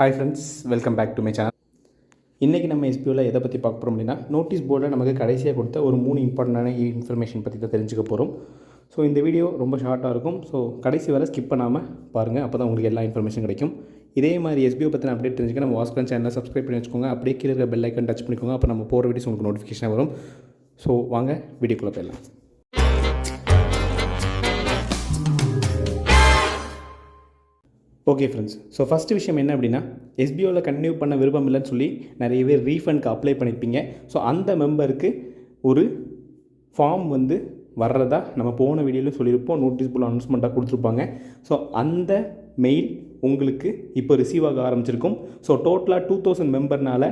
Hi friends, welcome back to my channel. இன்றைக்கி நம்ம எஸ்பிஓவில் எதை பற்றி பார்க்க போகிறோம் அப்படின்னா, நோட்டீஸ் போர்டில் நமக்கு கடைசியாக கொடுத்த ஒரு 3 இம்பார்ட்டண்டான இன்ஃபர்மேஷன் பற்றி தான் தெரிஞ்சுக்க போகிறோம். ஸோ இந்த வீடியோ ரொம்ப ஷார்ட்டாக இருக்கும். ஸோ கடைசி வரை ஸ்கிப் பண்ணாமல் பாருங்கள், அப்போ தான் உங்களுக்கு எல்லா இன்ஃபர்மேஷன் கிடைக்கும். இதே மாதிரி எஸ்பிஓ பற்றின அப்டேட் தெரிஞ்சுக்க நம்ம வாஸ்கன் சேனலை சப்ஸ்கிரைப் பண்ணி வச்சுக்கோங்க. அப்படியே கீழே இருக்கிற பெல் ஐக்கன் டச் பண்ணிக்கோங்க. அப்போ நம்ம போகிற வீடியோஸ் உங்களுக்கு நோட்டிஃபிகேஷன் வரும். ஸோ வாங்க வீடியோக்குள்ளே போயிடலாம். ஓகே ஃப்ரெண்ட்ஸ், ஸோ ஃபஸ்ட்டு விஷயம் என்ன அப்படின்னா, எஸ்பிஓவில் கண்டினியூ பண்ண விருப்பம் இல்லைன்னு சொல்லி நிறைய பேர் ரீஃபண்டுக்கு அப்ளை பண்ணியிருப்பீங்க. ஸோ அந்த மெம்பருக்கு ஒரு ஃபார்ம் வர்றதா நம்ம போன வீடியோவில் சொல்லியிருப்போம். நோட்டீஸ் போர்டில் அனௌன்ஸ்மெண்ட்டாக கொடுத்துருப்பாங்க. ஸோ அந்த மெயில் உங்களுக்கு இப்போ ரிசீவ் ஆக ஆரம்பிச்சிருக்கும். ஸோ டோட்டலாக 2000 மெம்பர்னால்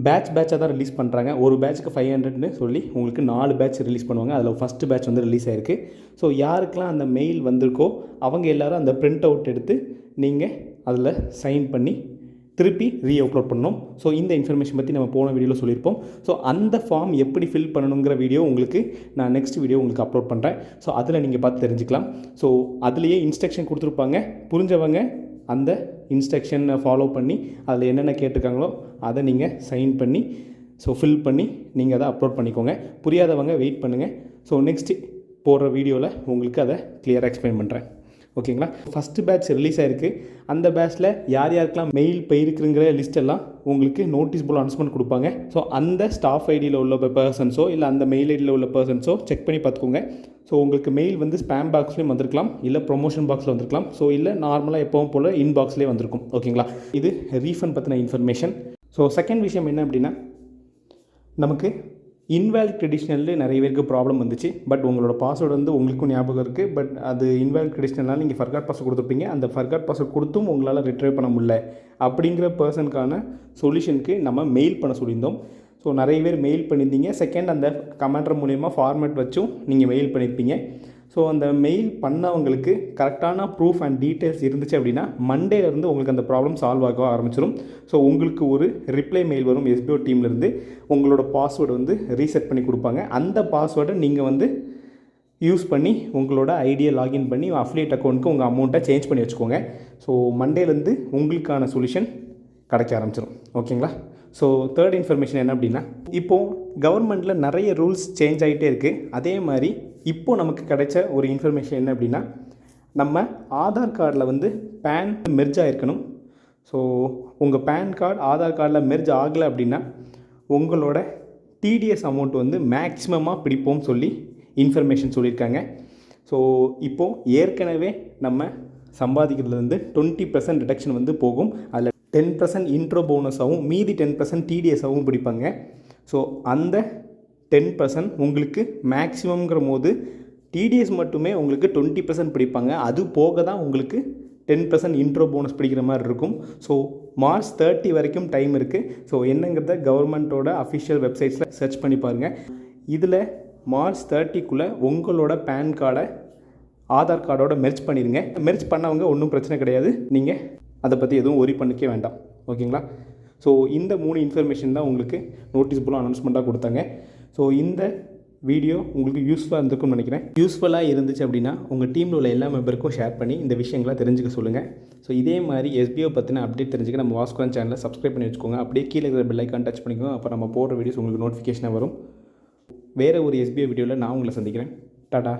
பேட்சாக தான் ரிலீஸ் பண்ணுறாங்க. ஒரு பேட்சுக்கு 500ன்னு சொல்லி உங்களுக்கு 4 பேட்ச் ரிலீஸ் பண்ணுவாங்க. அதில் ஃபஸ்ட்டு பேட்ச் ரிலீஸ் ஆகிருக்கு. ஸோ யாருக்கெல்லாம் அந்த மெயில் வந்திருக்கோ அவங்க எல்லோரும் அந்த பிரிண்ட் அவுட் எடுத்து நீங்கள் அதில் சைன் பண்ணி திருப்பி அப்லோட் பண்ணணும். ஸோ இந்த இன்ஃபர்மேஷன் பற்றி நம்ம போன வீடியோவில் சொல்லியிருப்போம். ஸோ அந்த ஃபார்ம் எப்படி ஃபில் பண்ணணுங்கிற வீடியோ உங்களுக்கு நான் நெக்ஸ்ட் வீடியோ உங்களுக்கு அப்லோட் பண்ணுறேன். ஸோ அதில் நீங்கள் பார்த்து தெரிஞ்சுக்கலாம். ஸோ அதுலேயே இன்ஸ்ட்ரக்ஷன் கொடுத்துருப்பாங்க. புரிஞ்சவங்க அந்த இன்ஸ்ட்ரக்ஷனை ஃபாலோ பண்ணி அதில் என்னென்ன கேட்டிருக்காங்களோ அதை நீங்கள் சைன் பண்ணி ஃபில் பண்ணி நீங்கள் அதை அப்லோட் பண்ணிக்கோங்க. புரியாதவங்க வெயிட் பண்ணுங்கள். ஸோ நெக்ஸ்ட்டு போடுற வீடியோவில் உங்களுக்கு அதை கிளியராக எக்ஸ்பிளைன் பண்ணுறேன். ஓகேங்களா? ஃபஸ்ட்டு பேட்ச் ரிலீஸ் ஆகிருக்கு. அந்த பேட்ச்சில் யார் யாருக்கெல்லாம் மெயில் போயிருக்குங்கிற லிஸ்ட்டெல்லாம் உங்களுக்கு நோட்டீஸ் போர்டில் அனௌன்ஸ்மெண்ட் கொடுப்பாங்க. ஸோ அந்த ஸ்டாஃப் ஐடியில் உள்ள பர்சன்ஸோ இல்லை அந்த மெயில் ஐடியில் உள்ள பர்சன்ஸோ செக் பண்ணி பார்த்துக்கோங்க. ஸோ உங்களுக்கு மெயில் ஸ்பேம் பாக்ஸ்லேயும் வந்திருக்கலாம், இல்லை ப்ரொமோஷன் பாக்ஸில் வந்திருக்கலாம். ஸோ இல்லை நார்மலாக எப்பவும் போல் இன்பாக்ஸ்லேயே வந்திருக்கும். ஓகேங்களா? இது ரீஃபண்ட் பற்றின இன்ஃபர்மேஷன். ஸோ செகண்ட் விஷயம் என்ன அப்படின்னா, நமக்கு இன்வேலிட் க்ரெடிஷனல் நிறைய பேருக்கு ப்ராப்ளம் வந்துச்சு. பட் உங்களோட பாஸ்வேர்டு உங்களுக்கும் ஞாபகம் இருக்குது. பட் அது இன்வேலிட் க்ரெடிஷனல்னால் நீங்கள் ஃபர்காட் பாஸ்வேர்டு கொடுத்துருப்பீங்க. அந்த ஃபர்காட் பாஸ்வேர்டு கொடுத்தும் உங்களால் ரிட்ரைவ் பண்ண முடியல அப்படிங்கிற பர்சனுக்கான சொல்யூஷனுக்கு நம்ம மெயில் பண்ண சொல்லியிருந்தோம். ஸோ நிறைய பேர் மெயில் பண்ணியிருந்தீங்க. செகண்ட் அந்த கமெண்டர் மூலயமா ஃபார்மேட் வச்சும் நீங்கள் மெயில் பண்ணியிருப்பீங்க. ஸோ அந்த மெயில் பண்ணவங்களுக்கு கரெக்டான ப்ரூஃப் அண்ட் டீட்டெயில்ஸ் இருந்துச்சு அப்படின்னா மண்டேலேருந்து உங்களுக்கு அந்த ப்ராப்ளம் சால்வ் ஆக ஆரம்பிச்சிடும். ஸோ உங்களுக்கு ஒரு ரிப்ளை மெயில் வரும் எஸ்பிஓ டீம்லேருந்து. உங்களோட பாஸ்வேர்டு ரீசெட் பண்ணி கொடுப்பாங்க. அந்த பாஸ்வேர்டை நீங்கள் யூஸ் பண்ணி உங்களோட ஐடியை லாகின் பண்ணி அஃபிலியேட் அக்கௌண்ட்டுக்கு உங்கள் அமௌண்ட்டை சேஞ்ச் பண்ணி வச்சுக்கோங்க. ஸோ மண்டேலேருந்து உங்களுக்கான சொல்யூஷன் கிடைக்க ஆரம்பிச்சிடும். ஓகேங்களா? ஸோ தேர்ட் இன்ஃபர்மேஷன் என்ன அப்படின்னா, இப்போது கவர்மெண்ட்டில் நிறைய ரூல்ஸ் சேஞ்ச் ஆகிட்டே இருக்குது. அதே மாதிரி இப்போது நமக்கு கிடைச்ச ஒரு இன்ஃபர்மேஷன் என்ன அப்படின்னா, நம்ம ஆதார் கார்டில் பேன் மெர்ஜ் ஆகிருக்கணும். ஸோ உங்கள் பேன் கார்டு ஆதார் கார்டில் மெர்ஜ் ஆகலை அப்படின்னா உங்களோட டிடிஎஸ் அமௌண்ட் மேக்ஸிமமாக பிடிப்போம்னு சொல்லி இன்ஃபர்மேஷன் சொல்லியிருக்காங்க. ஸோ இப்போது ஏற்கனவே நம்ம சம்பாதிக்கிறதுலேருந்து 20% டிடக்ஷன் போகும். அதில் 10% இன்ட்ரோ போனஸாகவும் மீதி 10% டிடிஎஸாகவும் பிடிப்பாங்க. ஸோ அந்த 10% உங்களுக்கு மேக்ஸிமம்ங்கிற போது டிடிஎஸ் மட்டுமே உங்களுக்கு 20% பிடிப்பாங்க. அது போக தான் உங்களுக்கு 10% இன்ட்ரோ போனஸ் பிடிக்கிற மாதிரி இருக்கும். ஸோ மார்ச் 30 வரைக்கும் டைம் இருக்குது. ஸோ என்னங்கிறத கவர்மெண்ட்டோட அஃபிஷியல் வெப்சைட்ஸில் சர்ச் பண்ணி பாருங்கள். இதில் மார்ச் 30க்குள்ளே உங்களோட பேன் கார்டை ஆதார் கார்டோட மெர்ஜ் பண்ணிடுங்க. மெர்ஜ் பண்ணவங்க ஒன்றும் பிரச்சனை கிடையாது. நீங்கள் அதை பற்றி எதுவும் ஒரி பண்ணிக்க வேண்டாம். ஓகேங்களா? ஸோ இந்த 3 இன்ஃபர்மேஷன் தான் உங்களுக்கு நோட்டீஸ் போர்டில் அனௌன்ஸ்மெண்ட்டாக கொடுத்தாங்க. ஸோ இந்த வீடியோ உங்களுக்கு யூஸ்ஃபுல்லாக இருந்திருக்கும்னு நினைக்கிறேன். யூஸ்ஃபுல்லாக இருந்துச்சு அப்படின்னா உங்கள் டீமில் உள்ள எல்லா மெம்பருக்கும் ஷேர் பண்ணி இந்த விஷயங்களை தெரிஞ்சுக்க சொல்லுங்கள். ஸோ இதே மாதிரி எஸ்பிஓ பற்றின அப்டேட் தெரிஞ்சுக்க நம்ம வாஸ்கன் சேனலை சப்ஸ்கிரைப் பண்ணி வச்சுக்கோங்க. அப்படியே கீழே இருக்கிற பெல் ஐக்கான் டச் பண்ணிக்கோங்க. அப்போ நம்ம போடுற வீடியோஸ் உங்களுக்கு நோட்டிஃபிகேஷனாக வரும். வேறு ஒரு எஸ்பிஓ வீடியோவில் நான் உங்களை சந்திக்கிறேன். டாடா.